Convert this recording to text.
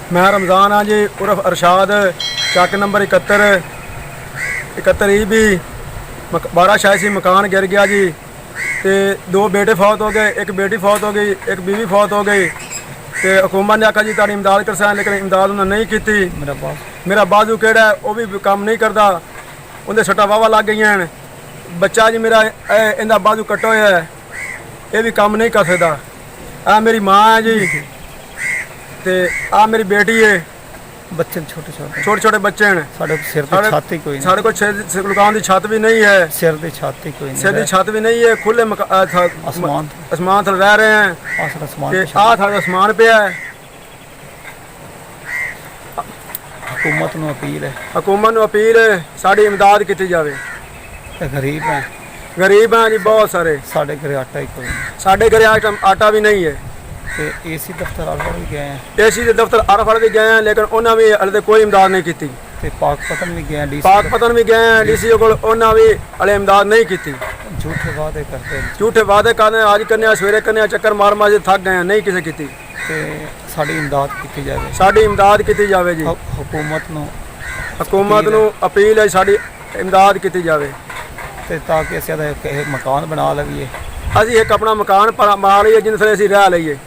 मैं रमज़ान हाँ जी उर्फ अरशाद चक नंबर 71 71 भी 12 शायसी मकान गिर गया जी। तो 2 बेटे फौत हो गए, एक बेटी फौत हो गई, एक बीवी फौत हो गई। तो हुकूमत ने आखा जी तारी इमदाद कर सकते, लेकिन इमदाद उन्होंने नहीं की। मेरा बाजू केड़ा है वह भी काम नहीं करता, उन्हें सट्टा वावा लग गई हैं। बच्चा जी मेरा इनका बाजू कट्टा होया है, ये भी काम नहीं कर सकता। आ मेरी माँ है जी, ते आ मेरी बेटी है। बच्चे छोटे छोटे छोटे छोटे बच्चे हैं। साढ़े सिर की छत ही कोई नहीं, साढ़े को दुकान की छत भी नहीं है, सिर की छत ही कोई नहीं, सिर की छत भी नहीं है। खुले आसमान थल रह रहे हैं। आसमान पे है। हुकूमत नूं अपील है, हुकूमत नूं अपील है साड़ी इमदाद की जाए। गरीब हैं, गरीब हैं जी बहुत सारे। साढ़े घरे आटा ही कोई नहीं, साढ़े घरे आटा भी नहीं है। एसी दफ्तर अरफड़ भी गए हैं, एसी के दफ्तर अरफड़ भी गए हैं, लेकिन उन्होंने भी हले कोई इमदाद नहीं की। पाकपतन भी गए हैं, पाकपतन भी गए हैं, डीसी को उन्होंने भी हले इमदाद नहीं की। झूठे वादे करते हैं, झूठे वादे करने आज करने सवेरे करने चक्कर मार मार थक गए हैं, नहीं किसी की। साड़ी इमदाद की जाए, साड़ी इमदाद की जाए जी। हुकूमत नूं अपील है साड़ी इमदाद की जाए, ताकि असं मकान बना लवीए, असीं एक अपना मकान बना लीए जिन्हें असीं रह लीए।